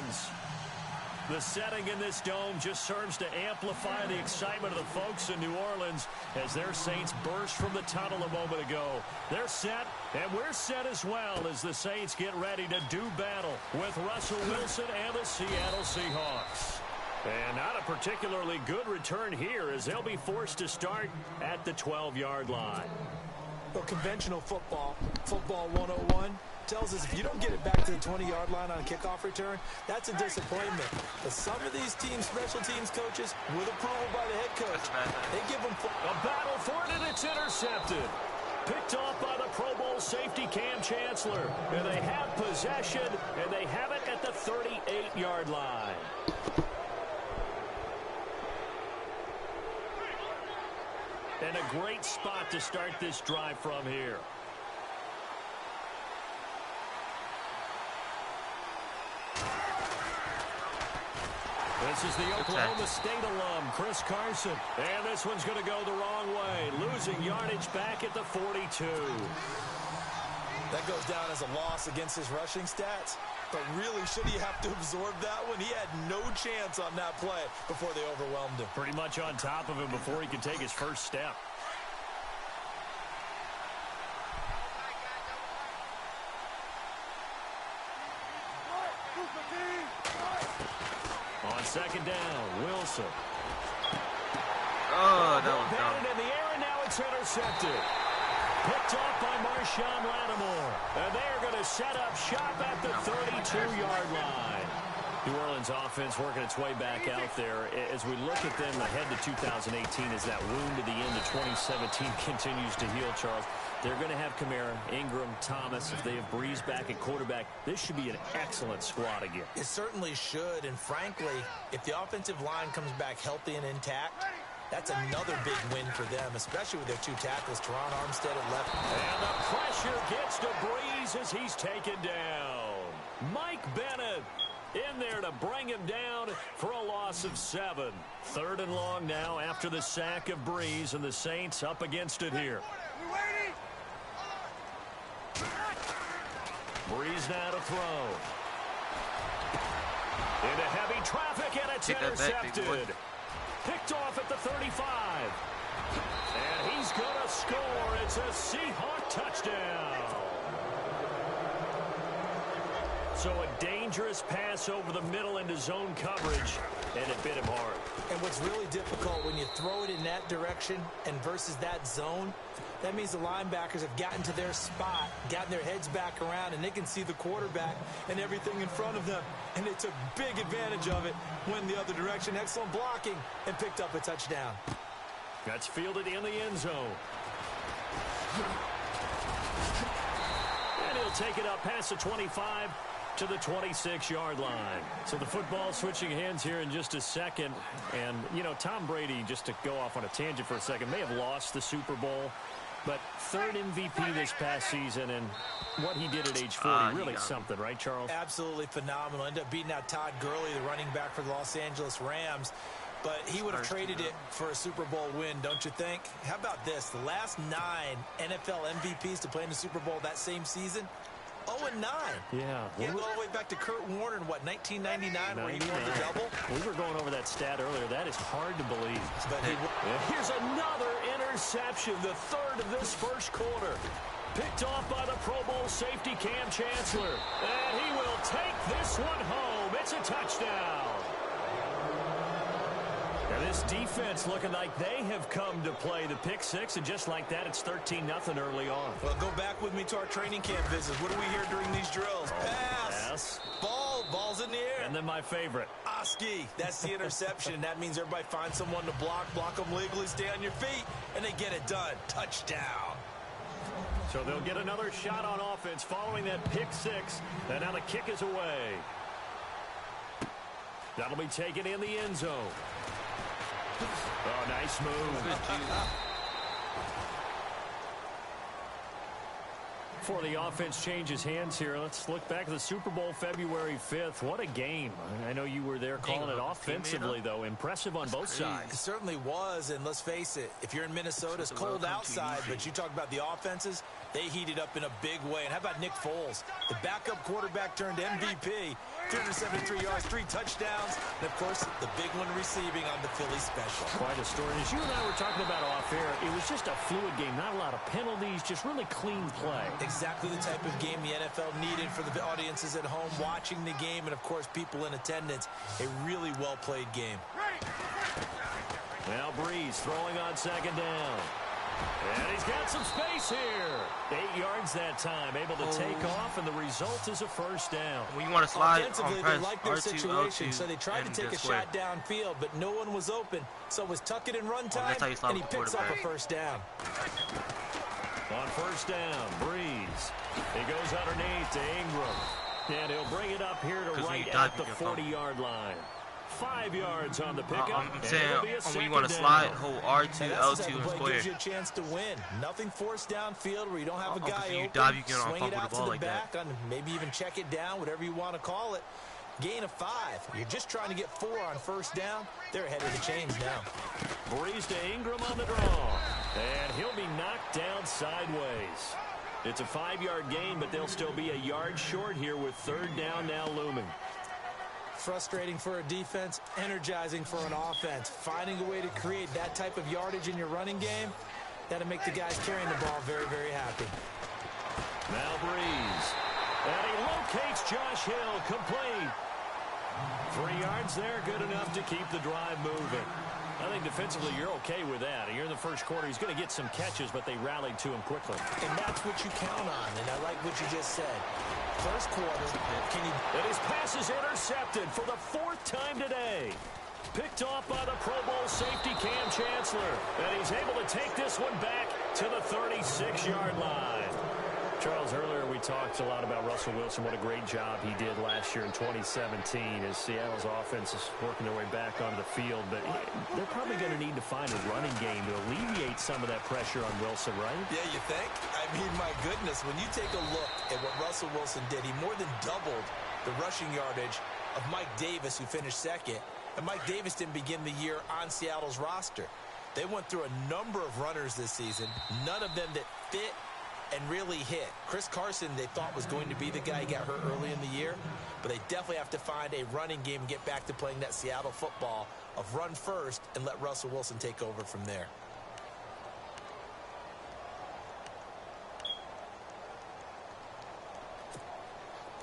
Orleans. The setting in this dome just serves to amplify the excitement of the folks in New Orleans as their Saints burst from the tunnel a moment ago. They're set, and we're set as well as the Saints get ready to do battle with Russell Wilson and the Seattle Seahawks. And not a particularly good return here as they'll be forced to start at the 12-yard line. Well, conventional football 101, tells us if you don't get it back to the 20-yard line on a kickoff return, that's a disappointment. But some of these teams, special teams coaches, with approval by the head coach, they give them a battle for it, and it's intercepted. Picked off by the Pro Bowl safety Cam Chancellor. And they have possession, and they have it at the 38-yard line. And a great spot to start this drive from here. This is the Oklahoma State alum, Chris Carson. And this one's going to go the wrong way. Losing yardage back at the 42. That goes down as a loss against his rushing stats. But really, should he have to absorb that one? He had no chance on that play before they overwhelmed him. Pretty much on top of him before he could take his first step. On second down, Wilson. Oh, that was dumb. In the air, and now it's intercepted. Picked off by Marshawn Lattimore. And they're going to set up shop at the 32-yard line. New Orleans offense working its way back out there. As we look at them ahead to 2018 as that wound at the end of 2017 continues to heal, Charles, they're going to have Kamara, Ingram, Thomas. If they have Breeze back at quarterback, this should be an excellent squad again. It certainly should, and frankly, if the offensive line comes back healthy and intact, that's another big win for them, especially with their two tackles, Teron Armstead at left. And the pressure gets to Breeze as he's taken down. Mike Bennett in there to bring him down for a loss of 7. 3rd and long now after the sack of Breeze, and the Saints up against it here. Breeze now to throw. Into heavy traffic, and it's intercepted. Picked off at the 35. And he's going to score. It's a Seahawk touchdown. So a dangerous pass over the middle into zone coverage, and it bit him hard. And what's really difficult when you throw it in that direction and versus that zone, that means the linebackers have gotten to their spot, gotten their heads back around, and they can see the quarterback and everything in front of them. And they took big advantage of it, went the other direction, excellent blocking, and picked up a touchdown. That's fielded in the end zone. And he'll take it up past the 25 to the 26-yard line. So the football switching hands here in just a second. And, you know, Tom Brady, just to go off on a tangent for a second, may have lost the Super Bowl, but 3rd MVP this past season, and what he did at age 40, really something, right, Charles? Absolutely phenomenal. Ended up beating out Todd Gurley, the running back for the Los Angeles Rams. But he would have traded it for a Super Bowl win, don't you think? How about this? The last 9 NFL MVPs to play in the Super Bowl that same season, 0-9. Yeah. He had to go all the way back to Kurt Warner in, what, 1999, where he won the double? We were going over that stat earlier. That is hard to believe. But here's another interception, the 3rd of this first quarter. Picked off by the Pro Bowl safety Cam Chancellor. And he will take this one home. It's a touchdown. Now this defense looking like they have come to play the pick six, and just like that, it's 13-0 early on. Well, go back with me to our training camp visits. What do we hear during these drills? Pass. Ball's in the air. And then my favorite. Oski. That's the interception. That means everybody finds someone to block them legally, stay on your feet, and they get it done. Touchdown. So they'll get another shot on offense following that pick six. And now the kick is away. That'll be taken in the end zone. Oh, nice move. Before the offense changes hands here, let's look back at the Super Bowl February 5th. What a game. I know you were there calling it offensively, though. Impressive on both sides. It certainly was, and let's face it, if you're in Minnesota, it's cold outside, but you talk about the offenses, They heated up in a big way. And how about Nick Foles? The backup quarterback turned MVP. 373 yards, 3 touchdowns. And, of course, the big one receiving on the Philly special. Quite a story. As you and I were talking about off air, it was just a fluid game. Not a lot of penalties, just really clean play. Exactly the type of game the NFL needed for the audiences at home watching the game and, of course, people in attendance. A really well-played game. Now Breeze throwing on second down. And he's got some space here. 8 yards that time, able to take off, and the result is a first down. When you want to slide Offensively, on press, they liked their R2, situation, L2, so they tried to take a shot downfield, but no one was open. So it was tuck it and run time, and he picks up a first down. On first down, Breeze. He goes underneath to Ingram. And he'll bring it up here to right at the 40-yard line. 5 yards on the pickup. I'm saying when you want to slide, hold R2, L2, and square. Gives you a chance to win. Nothing forced downfield where you don't have a guy you open. dive, you can swing it out the to ball the like back, that. maybe even check it down, whatever you want to call it. Gain of 5. You're just trying to get 4 on first down. They're ahead of the chains now. Breeze to Ingram on the draw. And he'll be knocked down sideways. It's a 5-yard gain, but they'll still be a yard short here with third down now looming. Frustrating for a defense, energizing for an offense. Finding a way to create that type of yardage in your running game, that'll make the guys carrying the ball very, very happy. Now Breeze. And he locates Josh Hill, complete. 3 yards there, good enough to keep the drive moving. I think defensively you're okay with that. Here in the first quarter, he's going to get some catches, but they rallied to him quickly. And that's what you count on, and I like what you just said. First quarter, can you... And his pass is intercepted for the 4th time today. Picked off by the Pro Bowl safety Cam Chancellor. And he's able to take this one back to the 36-yard line. Charles, earlier we talked a lot about Russell Wilson, what a great job he did last year in 2017 as Seattle's offense is working their way back onto the field. But they're probably going to need to find a running game to alleviate some of that pressure on Wilson, right? Yeah, you think? I mean, my goodness, when you take a look at what Russell Wilson did, he more than doubled the rushing yardage of Mike Davis, who finished second. And Mike Davis didn't begin the year on Seattle's roster. They went through a number of runners this season, none of them that fit and really hit. Chris Carson, they thought, was going to be the guy who got hurt early in the year, but they definitely have to find a running game and get back to playing that Seattle football of run first and let Russell Wilson take over from there.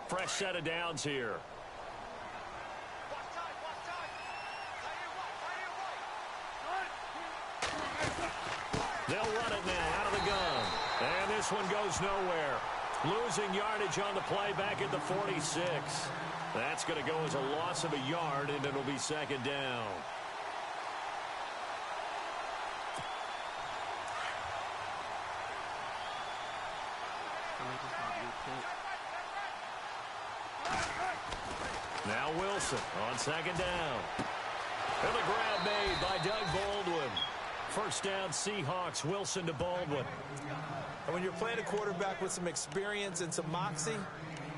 Fresh set of downs here. They'll run it now out of the gun. And this one goes nowhere. Losing yardage on the play back at the 46. That's going to go as a loss of a yard, and it'll be second down. Now Wilson on second down. And the grab made by Doug Baldwin. First down, Seahawks. Wilson to Baldwin. And when you're playing a quarterback with some experience and some moxie,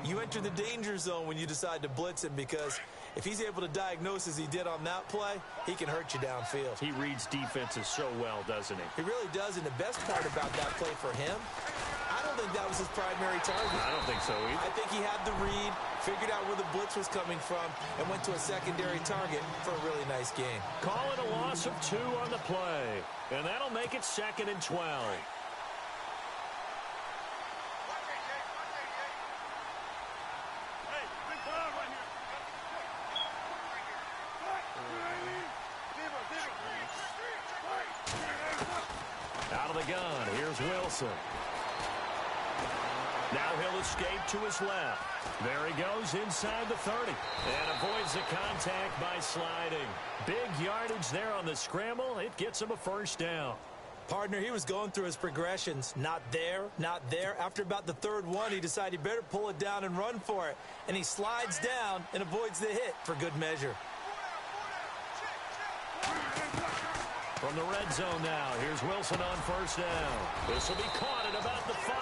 you enter the danger zone when you decide to blitz him, because if he's able to diagnose as he did on that play, he can hurt you downfield. He reads defenses so well, doesn't he? He really does, and the best part about that play for him, I don't think that was his primary target. I don't think so either. I think he had the read, figured out where the blitz was coming from, and went to a secondary target for a really nice game. Call it a loss of 2 on the play, and that'll make it 2nd and 12. Out of the gun, here's Wilson. Now he'll escape to his left. There he goes inside the 30 and avoids the contact by sliding. Big yardage there on the scramble. It gets him a first down. Partner, he was going through his progressions. Not there, not there. After about the 3rd one, he decided he better pull it down and run for it. And he slides down and avoids the hit for good measure. From the red zone now, here's Wilson on first down. This will be caught at about the 5.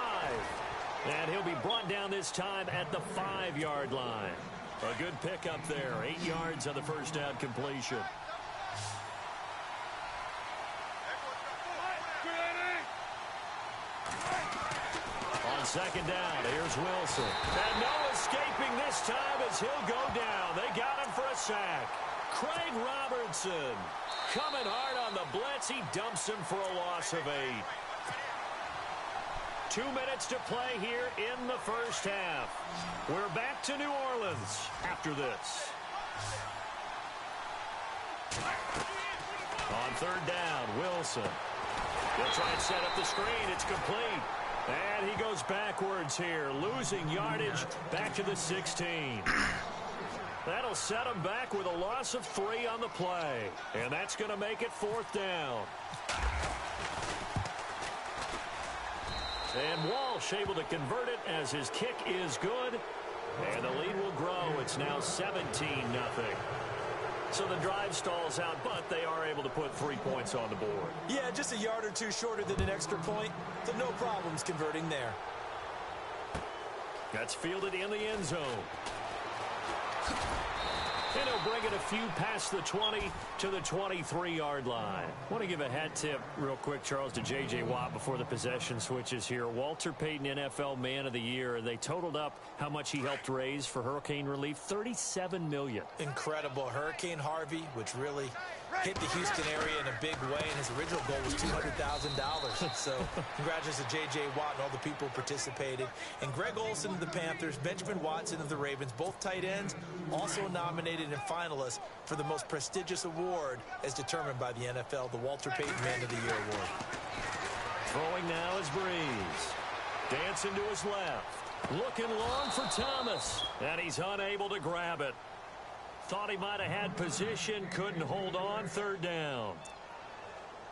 And he'll be brought down this time at the 5-yard line. A good pickup there. 8 yards on the first down completion. second down. Here's Wilson. And no escaping this time as he'll go down. They got him for a sack. Craig Robertson coming hard on the blitz. He dumps him for a loss of 8. 2 minutes to play here in the first half. We're back to New Orleans after this. On third down, Wilson. He'll try and set up the screen. It's complete. And he goes backwards here, losing yardage back to the 16. That'll set him back with a loss of 3 on the play. And that's going to make it 4th down. And Walsh able to convert it as his kick is good. And the lead will grow. It's now 17-0. So the drive stalls out, but they are able to put 3 points on the board. Yeah, just a yard or two shorter than an extra point. So no problems converting there. That's fielded in the end zone. And he'll bring it a few past the 20 to the 23-yard line. I want to give a hat tip real quick, Charles, to J.J. Watt before the possession switches here. Walter Payton, NFL Man of the Year. They totaled up how much he helped raise for hurricane relief, $37 million. Incredible. Hurricane Harvey, which really hit the Houston area in a big way, and his original goal was $200,000. So congratulations to J.J. Watt and all the people who participated. And Greg Olsen of the Panthers, Benjamin Watson of the Ravens, both tight ends, also nominated and finalists for the most prestigious award as determined by the NFL, the Walter Payton Man of the Year Award. Throwing now is Breeze. Dancing to his left. Looking long for Thomas. And he's unable to grab it. Thought he might have had position, couldn't hold on. Third down.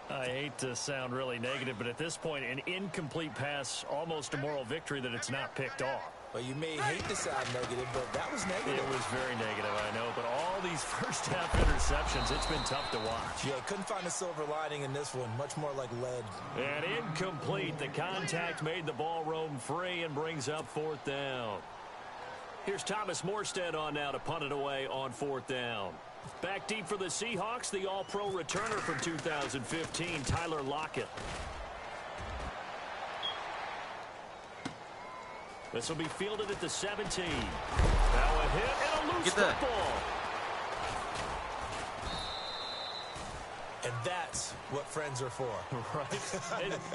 I hate to sound really negative, but at this point, an incomplete pass, almost a moral victory that it's not picked off. Well, you may hate to sound negative, but that was negative. It was very negative, I know, but all these first-half interceptions, it's been tough to watch. Yeah, couldn't find a silver lining in this one, much more like lead. And incomplete. The contact made the ball roam free and brings up 4th down. Here's Thomas Morstead on now to punt it away on 4th down. Back deep for the Seahawks, the All-Pro returner from 2015, Tyler Lockett. This will be fielded at the 17. Now a hit and a loose football. And that's what friends are for. Right.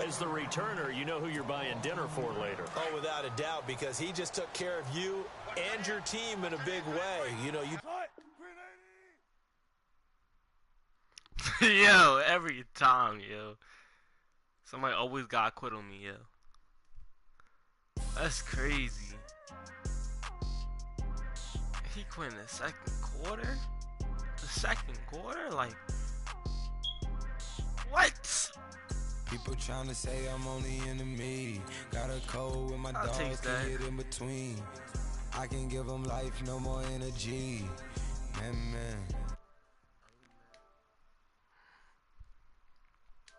As the returner, you know who you're buying dinner for later. Oh, without a doubt, because he just took care of you and your team in a big way. You know, you... Yo, every time, yo. Somebody always got quit on me, yo. That's crazy. He quit in the second quarter? The second quarter? Like, what? People trying to say I'm only enemy. Got a cold with my dog, can get in between. I can give them life, no more energy. Man.